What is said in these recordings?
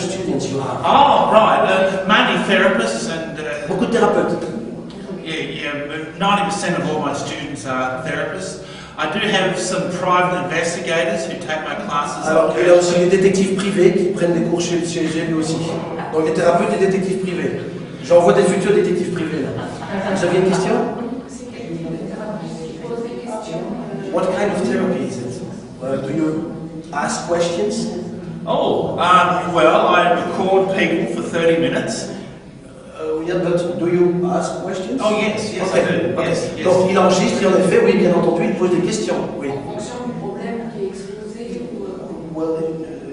students you have? Oh, right. Mainly therapists and... Beaucoup de thérapeutes. Yeah, 90% of all my students are therapists. I do have some private investigators who take my classes. Alors, il y a aussi des détectives privés qui prennent des cours chez lui aussi. Donc, les thérapeutes et détectives privés. J'envoie des futurs détectives privés là. Vous aviez une question? What kind of therapy is it? Do you ask questions? Oh, well, I record people for 30 minutes. Yeah, but do you ask questions? Oh, yes, yes, okay. I do. Okay. Yes, yes. Donc, il enregistre et en effet, oui, bien entendu, il pose des questions. Oui. En fonction du problème qui est exposé Well,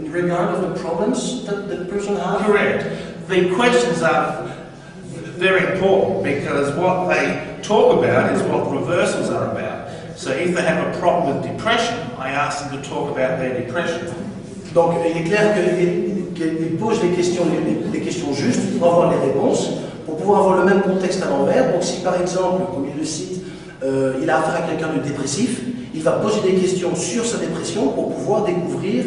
in regard of the problems that the person has? Correct. The questions are very important because what they talk about is what reversals are about. So if they have a problem with depression, I ask them to talk about their depression. Donc il est clair qu'il pose les questions justes pour avoir les réponses, pour pouvoir avoir le même contexte à l'envers. Donc si par exemple, comme il le cite, il a affaire à quelqu'un de dépressif, il va poser des questions sur sa dépression pour pouvoir découvrir,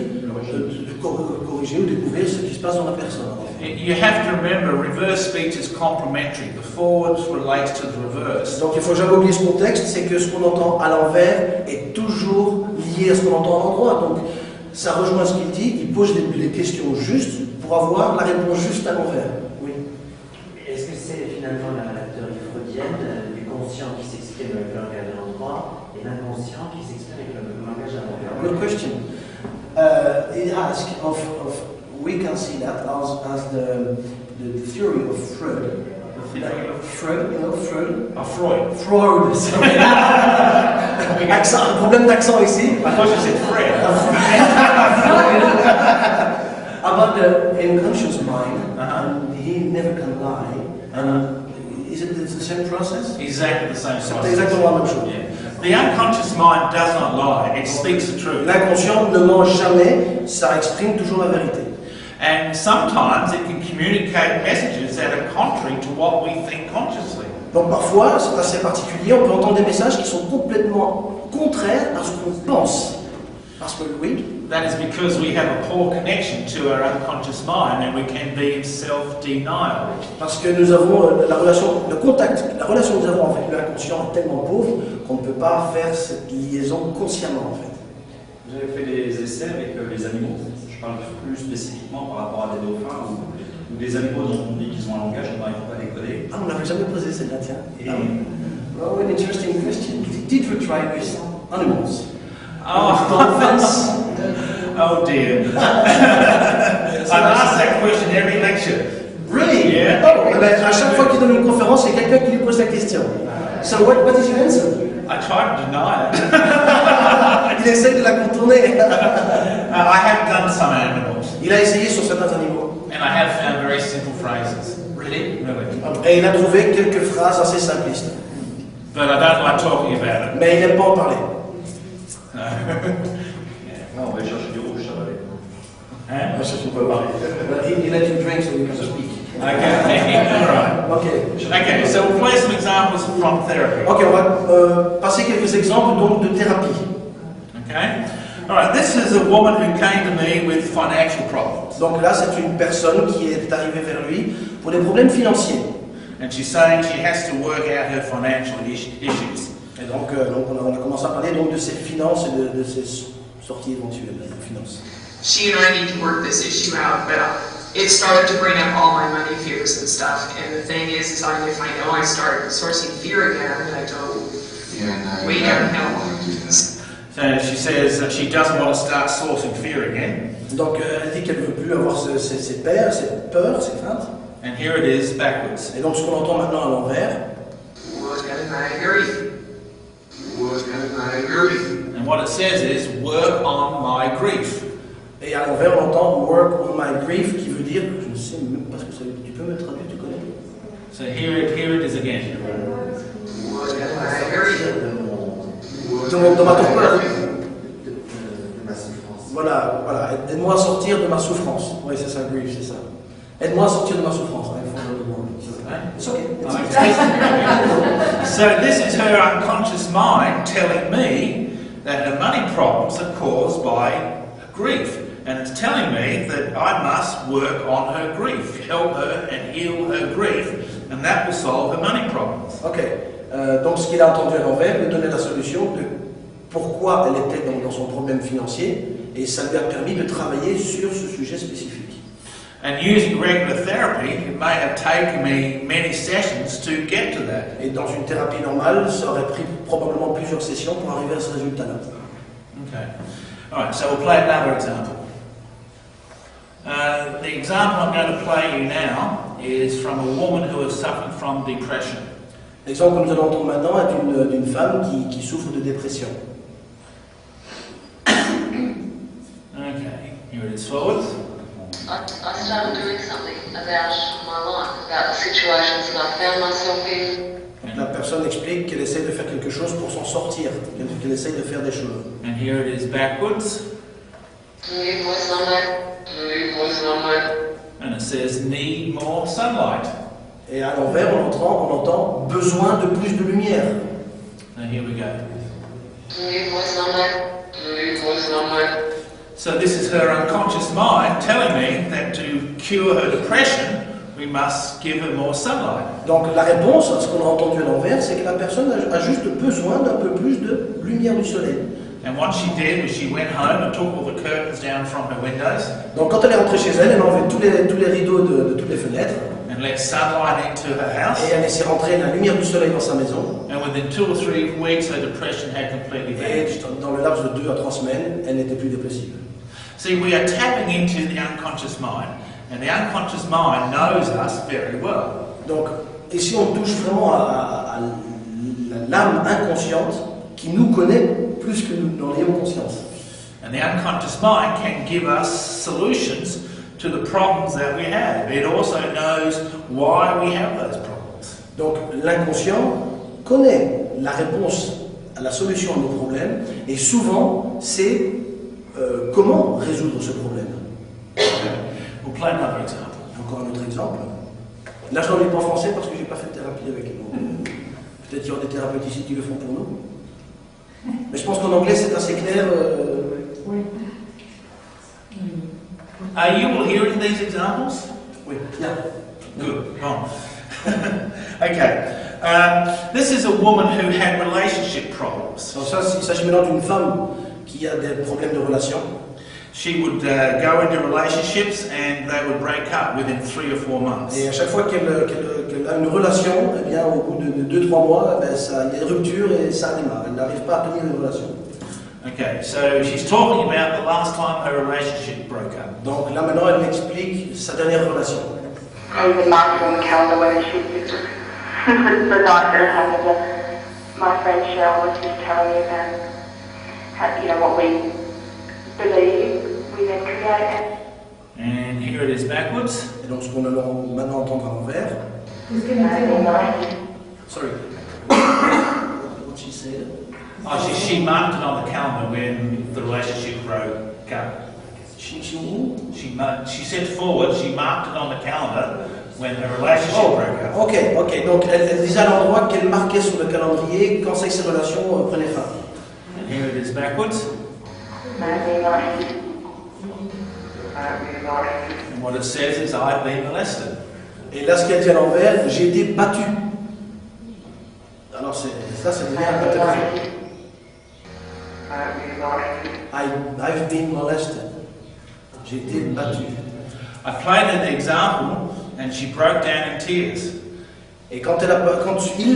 corriger ou découvrir ce qui se passe dans la personne. You have to remember, reverse speech is complementary. The forward relates to the reverse. Donc il ne faut jamais oublier ce contexte, c'est que ce qu'on entend à l'envers est toujours lié à ce qu'on entend à l'endroit. Donc ça rejoint ce qu'il dit, il pose les questions justes pour avoir la réponse juste à l'envers. Oui. Est-ce que c'est finalement la théorie freudienne du conscient qui s'exprime avec le langage à l'endroit et l'inconscient qui s'exprime avec le langage à l'envers? Good question. He asked we can see that as the theory of Freud. Freud, you know, Freud? Freud. Freud, sorry. Accent, un problème d'accent ici. I thought you said Fred. About the unconscious mind, and he never can lie. Is it the same process? Exactly the same C'est process. exactement la même chose. Yeah. The unconscious mind does not lie, it speaks the truth. L'inconscient ne ment jamais, ça exprime toujours la vérité. And sometimes it can communicate messages that are contrary to what we think consciously. Donc parfois, c'est assez particulier, on peut entendre des messages qui sont complètement contraires à ce qu'on pense. Parce que oui, That is because we have a poor connection to our unconscious mind and we can be in self-denial. parce que nous avons la relation que nous avons avec l'inconscient est tellement pauvre qu'on ne peut pas faire cette liaison consciemment en fait. Vous avez fait des essais avec les animaux. Je parle plus spécifiquement par rapport à des dauphins ou des animaux dont on dit qu'ils ont un langage, on n'arrive pas à les coder. Ah, on n'avait jamais posé celle-là, tiens. Et Oh, an interesting question. Did you try with animals? Oh, Dolphins? oh dear. I ask that question every lecture. Really? Yeah. Oh, eh ben, à chaque fois qu'il donne une conférence, il y a quelqu'un qui lui pose la question. So what is your answer? I try to deny it. Il essaie de la contourner. I have done some animals Il a essayé sur certains animaux. and I have found very simple phrases. Really? Really. Et il a trouvé quelques phrases assez simplistes. But I don't like talking about it. Mais il n'aime pas en parler. on va aller chercher du rouge, ça va aller. Hein? Ça, tu peux parler. He let you drink so you can speak. Okay, all right. Ok. Okay, so we'll play some examples from therapy. Ok, on va passer quelques exemples donc de thérapie. Okay? All right, this is a woman who came to me with financial problems. Donc là, c'est une personne qui est arrivée vers lui pour des problèmes financiers. And she's saying she has to work out her financial issues. Et donc, on a commencé à parler donc de ses finances et de ses sorties éventuelles de finances. She and I need to work this issue out, but it started to bring up all my money fears and stuff. And the thing is if I know I start sourcing fear again, I go, wait down hell. So she says that she doesn't want to start sourcing fear again. Donc, elle dit qu'elle ne veut plus avoir ses peurs, ses craintes. And here it is backwards. Et donc, ce qu'on entend maintenant à l'envers. And what it says is, work on my grief. Et à l'envers, on entend work on my grief, qui veut dire, je ne sais même pas ce que ça veut dire. Tu peux me traduire, tu connais? So here it is again. Dans ma torpeur. Voilà, aide-moi à sortir de ma souffrance. Oui, c'est ça, grief, c'est ça. Aide-moi à sortir de ma souffrance. It's okay. So this is her unconscious mind telling me that her money problems are caused by grief. And it's telling me that I must work on her grief, help her and heal her grief, and that will solve her money problems. Ok, donc ce qu'il a entendu à l'envers lui donnait la solution de pourquoi elle était dans son problème financier, et ça lui a permis de travailler sur ce sujet spécifique. And using regular therapy, it may have taken me many sessions to get to that. Et dans une thérapie normale, ça aurait pris probablement plusieurs sessions pour arriver à ce résultat-là. Okay. All right, so we'll play another example. The example I'm going to play you now is from a woman who is suffering from depression. L'exemple que nous allons entendre maintenant est d'une femme qui souffre de dépression. Okay, here it is forward. I started doing something about my life, about the situations that I found myself in. La personne explique qu'elle essaie de faire quelque chose pour s'en sortir, qu'elle essaie de faire des choses. And here it is backwards. And it says need more sunlight. Et à l'envers, on entend besoin de plus de lumière. And here we go. So this is her unconscious mind telling me that to cure her depression, we must give her more sunlight. Donc la réponse à ce qu'on a entendu à l'envers, c'est que la personne a juste besoin d'un peu plus de lumière du soleil. And what she did was she went home and took all the curtains down from her windows. Donc quand elle est rentrée chez elle, elle a enlevé tous les rideaux de toutes les fenêtres. And let sunlight into her house. Et elle laissé rentrer la lumière du soleil dans sa maison. And within 2 or 3 weeks, her depression had completely vanished. Et dans le laps de 2 à 3 semaines, elle n'était plus dépressive. See, we are tapping into the unconscious mind, and the unconscious mind knows us very well. Donc ici, on touche vraiment à l'âme inconsciente qui nous connaît plus que nous n'en ayons conscience. And the unconscious mind can give us solutions to the problems that we have. It also knows why we have those problems. Donc l'inconscient connaît la réponse à la solution à nos problèmes, et souvent c'est comment résoudre ce problème. We'll play another example. Encore un autre exemple. Là je n'en ai pas en français parce que je n'ai pas fait de thérapie avec eux. Peut-être qu'il y aura des thérapeutes ici qui le font pour nous. Mais je pense qu'en anglais c'est assez clair. Oui. Are you all hearing these examples? Oui, bien. Good. Oh. Okay. This is a woman who had relationship problems. Donc ça, il s'agit maintenant d'une femme qui a des problèmes de relation. She would go into relationships and they would break up within 3 or 4 months. Et à chaque fois qu'elle a une relation, eh bien, au bout de 2-3 mois, il y a une rupture et ça démarre. Elle n'arrive pas à tenir une relation. Okay, so she's talking about the last time her relationship broke up. Donc là maintenant, elle m'explique sa dernière relation. I even marked it on the calendar when she did the night that it happened. My friend Cheryl was just telling me about how, you know, what we believe we then create. And here it is backwards. Et donc ce qu'on allons maintenant entendre à l'envers. Sorry. What she said? Oh, she marked it on the calendar when the relationship broke up. She said forward, she marked it on the calendar when the relationship broke up. Ok. Donc elle disait à l'endroit qu'elle marquait sur le calendrier quand c'est que ses relations prenaient fin. And here it is backwards. And what it says is, I've been molested. Et là, ce qu'elle dit à l'envers, j'ai été battu. Alors ça devient intéressant. I've been molested. J'ai été battu. I played an example and she broke down in tears. Et quand il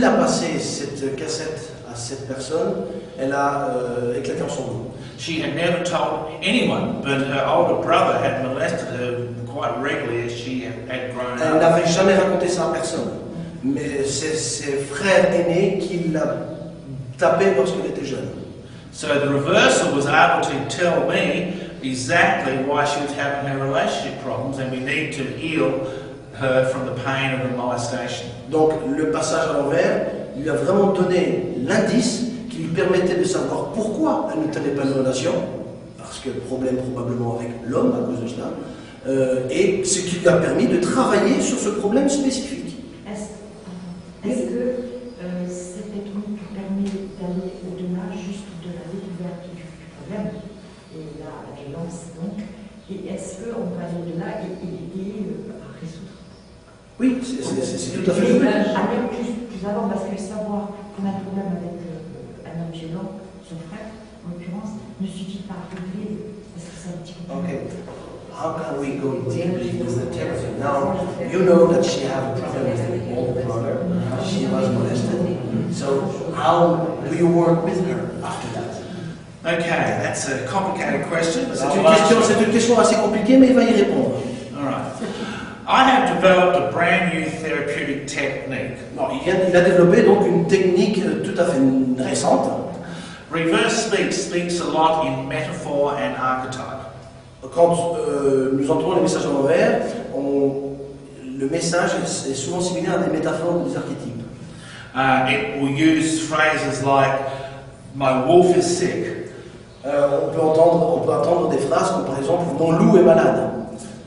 a passé cette cassette à cette personne, elle a éclaté en sanglots. She had never told anyone, but her older brother had molested her quite regularly as she had grown Elle up. n'avait jamais raconté ça à personne. Mais c'est ses frères aînés qui l'a tapé lorsqu'elle était jeune. So the reversal was able to tell me exactly why she was having her relationship problems, and we need to heal her from the pain of the molestation. Donc le passage à l'envers lui a vraiment donné l'indice qui lui permettait de savoir pourquoi elle ne tenait pas une relation, parce que problème probablement avec l'homme à cause de cela, et ce qui lui a permis de travailler sur ce problème spécifique. Est-ce que cette technique permet d'aller au-delà juste de la découverte du problème? Et la violence différence. Donc, et est-ce qu'on va aller de là et à résoudre? Oui, c'est tout à fait vrai. vrai. Aller plus avant, parce que savoir qu'on a un problème avec un homme violent, son frère, en l'occurrence, ne suffit pas à régler, parce que c'est un petit peu. Okay. How can we go deeply into the therapy? Now, you know that she had a problem with her older brother. She was molested. So, how do you work with her after that? Okay, that's a complicated question. C'est une question assez compliquée, mais il va y répondre. All right. I have developed a brand new therapeutic technique. Bon, il a développé donc une technique tout à fait récente. Reverse speech speaks a lot in metaphor and archetype. Quand nous entendons les messages en envers, le message est souvent similaire à des métaphores ou des archétypes. It will use phrases like, my wolf is sick. On peut entendre des phrases comme par exemple, mon loup est malade.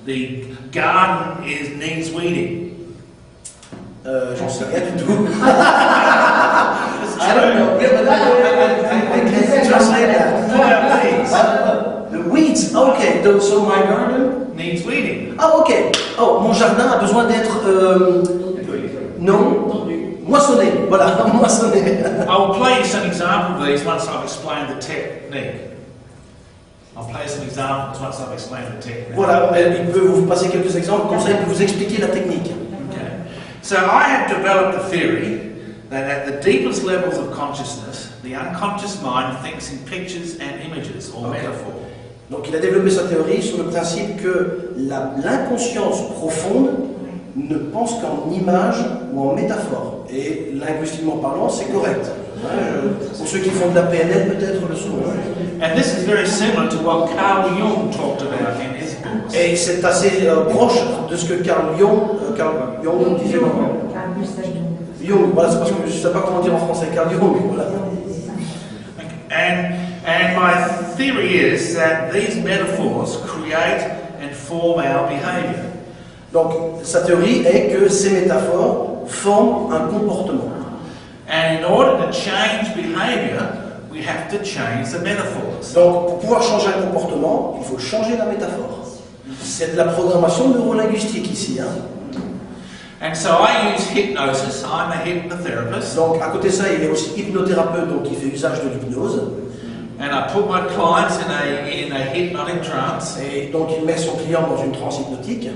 The garden needs weeding. J'en sais rien du tout. I don't know. I can't translate that. The weeds, okay. So my garden needs weeding. Ah, ok. Oh, mon jardin a besoin d'être non, moissonné. Voilà, moissonné. I will play you some examples of these once I've explained the technique. I'll play some examples once I've explained the technique. Voilà, il peut vous passer quelques exemples, comme ça il peut vous expliquer la technique. Okay. So I have developed a theory that at the deepest levels of consciousness, the unconscious mind thinks in pictures and images or metaphors. Donc il a développé sa théorie sur le principe que l'inconscience profonde ne pense qu'en images ou en métaphores. Et linguistiquement parlant, c'est correct. Pour ceux qui font de la PNL, peut-être le sont. And this is very similar to what Carl Jung talked about in his books. Et c'est assez proche de ce que Carl Jung disait. Jung, voilà, c'est parce que je ne sais pas comment dire en français. Carl Jung, voilà. And my theory is that these metaphors create and form our behavior. Donc, sa théorie est que ces métaphores forment un comportement. And in order to change behavior, we have to change the metaphors. Donc, pour pouvoir changer un comportement, il faut changer la métaphore. C'est de la programmation neurolinguistique ici, hein. And so I use hypnosis. I'm a hypnotherapist. Donc, à côté de ça, il est aussi hypnothérapeute, donc il fait usage de l'hypnose. And I put my clients in a hypnotic trance. Et donc, il met son client dans une transe hypnotique.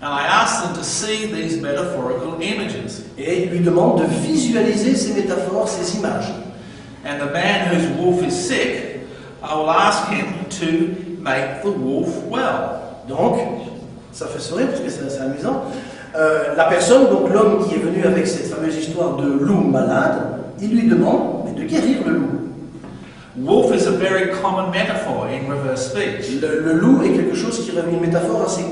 And I ask them to see these metaphorical images. Et il lui demande de visualiser ces métaphores, ces images. And the man whose wolf is sick, I will ask him to make the wolf well. Donc, ça fait sourire parce que c'est amusant. La personne, donc l'homme qui est venu avec cette fameuse histoire de loup malade, il lui demande de guérir le loup. Wolf is a very common metaphor in reverse speech. Le loup est quelque chose qui revient une métaphore assez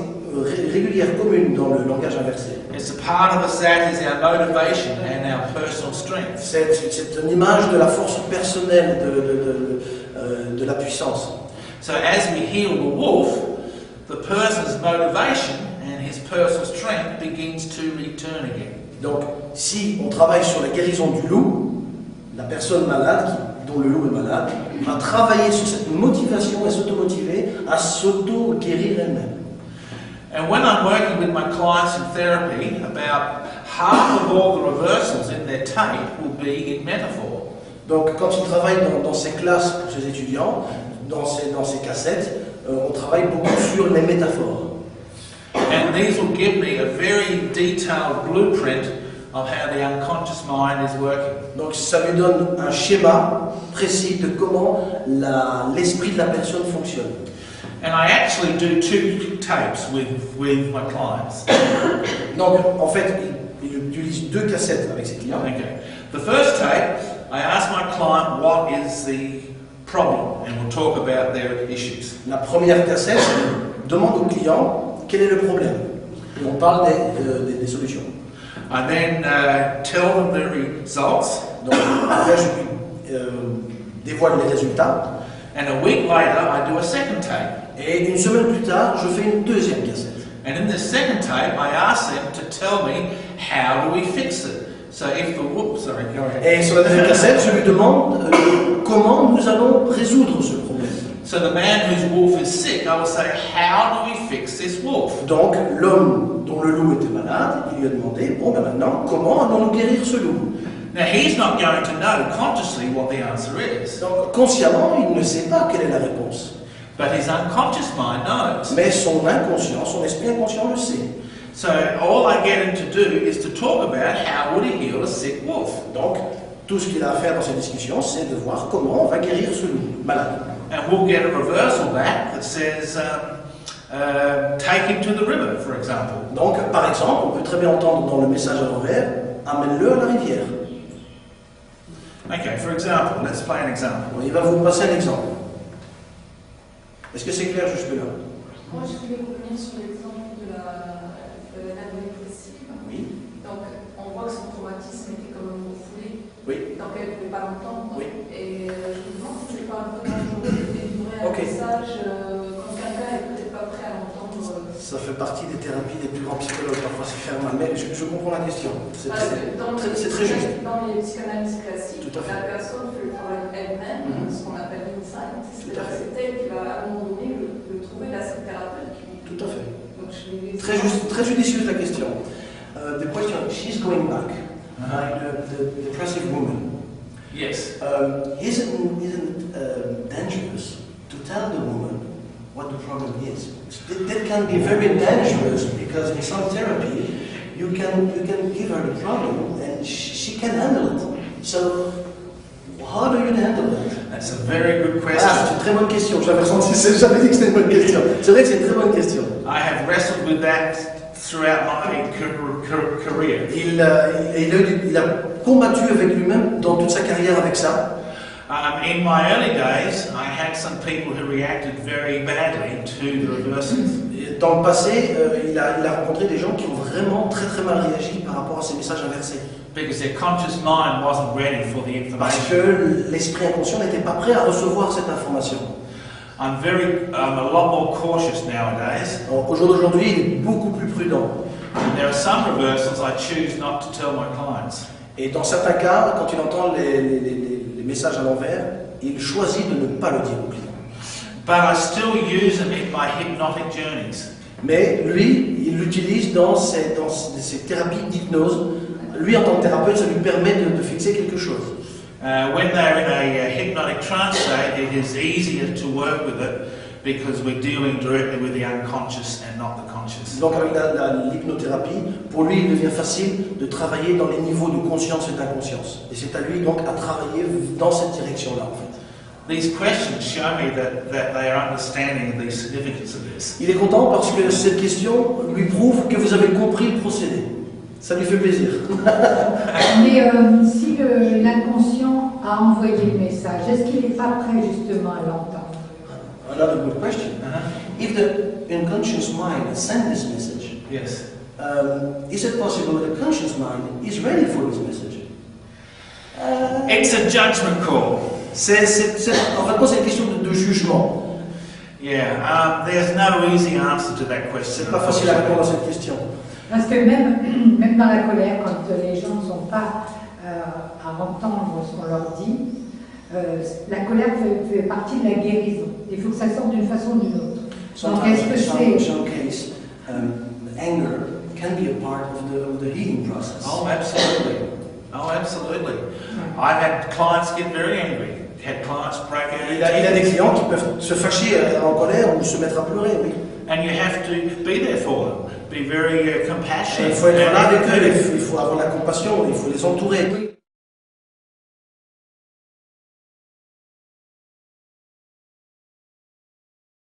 régulière, commune dans le langage inversé. It's a part of us that is our motivation and our personal strength. C'est une image de la force personnelle, de la puissance. So as we heal the wolf, the person's motivation and his personal strength begins to return again. Donc, si on travaille sur la guérison du loup, la personne malade, dont le loup est malade, va travailler sur cette motivation et s'automotiver à s'auto-guérir elle-même. And when I'm working with my clients in therapy, about half of all the reversals in their tape will be in metaphor. Donc, quand il travaille dans ses classes pour ses étudiants, dans ses cassettes, on travaille beaucoup sur les métaphores. And these will give me a very detailed blueprint of how the unconscious mind is working. Donc, ça lui donne un schéma précis de comment l'esprit de la personne fonctionne. And I actually do 2 tapes with my clients. Donc, en fait, il utilise 2 cassettes avec ses clients. Okay. The first tape, I ask my client what is the problem, and we'll talk about their issues. La première cassette demande au client quel est le problème. Et on parle des solutions. I then tell them the results. Donc, après, je lui dévoile les résultats. And a week later, I do a second tape. Et une semaine plus tard, je fais une deuxième cassette. And in this second tape, I ask them to tell me how do we fix it. So if the whoops, sorry, go ahead. Et sur la deuxième cassette, je lui demande comment nous allons résoudre ce problème. So the man whose wolf is sick, I will say, how do we fix this wolf? Donc l'homme dont le loup était malade, il lui a demandé, bon ben maintenant, comment allons-nous guérir ce loup? Now he's not going to know consciously what the answer is. Donc consciemment, il ne sait pas quelle est la réponse. But his unconscious mind knows. Mais son inconscient, son esprit inconscient le sait. So all I get him to do is to talk about how would he heal a sick wolf. Donc tout ce qu'il a à faire dans cette discussion, c'est de voir comment on va guérir ce loup malade. And we'll get a reversal back that says, take him to the river, for example. Donc par exemple, on peut très bien entendre dans le message à l'envers, amène-le à la rivière. Okay, for example, let's play an example. Bon, il va vous passer un exemple. Est-ce que c'est clair jusque-là? Moi, je voulais revenir sur l'exemple de la dépressive. Oui. Donc, on voit que son traumatisme était comme un refoulé. Oui. Donc, elle ne pouvait pas l'entendre. Oui. Et je me demande si ce n'est pas un peu dangereux de délivrer un message quand quelqu'un n'est peut-être pas prêt à l'entendre. Ça fait partie des thérapies des plus grands psychologues, parfois c'est faire mal, mais je comprends la question. C'est très juste. Dans les psychanalyses classiques, Tout à fait. la personne fait le travail elle-même, ce qu'on appelle l'insight. C'est elle qui va à un moment donné le trouver, la thérapeute. Tout à fait. Donc, Très judicieuse la question. The question, she's going back, like the depressive woman. Yes. Isn't dangerous to tell the woman what the problem is? That can be very dangerous because in some therapy you can give her the problem and she can handle it. So how do you handle that? That's a very good question. Ah, c'est une très bonne question. J'avais dit que c'était une bonne question. C'est vrai que c'est une très bonne question. I have wrestled with that throughout my career. Il a combattu avec lui-même dans toute sa carrière avec ça. In my early days, I had some people who reacted very badly to the reversals. Dans le passé, il a rencontré des gens qui ont vraiment très mal réagi par rapport à ces messages inversés. Because their conscious mind wasn't ready for the Parce information. que l'esprit inconscient n'était pas prêt à recevoir cette information. I'm a lot more cautious nowadays. Au jour d'aujourd'hui, il est beaucoup plus prudent. And there are some reversals I choose not to tell my clients. Et dans certains cas, quand il entend les messages à l'envers, il choisit de ne pas le dire au client. But I still use them in my hypnotic journeys. Mais lui, il l'utilise dans ses thérapies d'hypnose. Lui, en tant que thérapeute, ça lui permet de fixer quelque chose. When they're in a hypnotic trance state, it is easier to work with it because we're dealing directly with the unconscious and not the conscious. Donc avec l'hypnothérapie, pour lui, il devient facile de travailler dans les niveaux de conscience et d'inconscience. Et c'est à lui donc à travailler dans cette direction-là, en fait. These questions show me that they are understanding the significance of this. Il est content parce que cette question lui prouve que vous avez compris le procédé. Ça lui fait plaisir. Mais si l'inconscient a envoyé le message, est-ce qu'il n'est pas prêt justement à l'entendre? Another good question. If the unconscious mind sends this message, Yes. Is it possible that the conscious mind is ready for this message? It's a judgment call. En fait, c'est une question de jugement. Yeah, there's no easy answer to that question. C'est pas facile à répondre à cette question. Parce que même dans la colère, quand les gens ne sont pas à entendre ce qu'on leur dit, la colère fait partie de la guérison. Il faut que ça sorte d'une façon ou d'une autre. Donc, est-ce que c'est... Showcase, anger can be a part of the healing process. Oh, absolutely. Oh, absolutely. I've had clients get very angry. Had clients break out. Il a des clients qui peuvent se fâcher en colère ou se mettre à pleurer, oui. And you have to be there for them. Be very compassionate. Il faut être là avec eux, il faut avoir la compassion, il faut les entourer.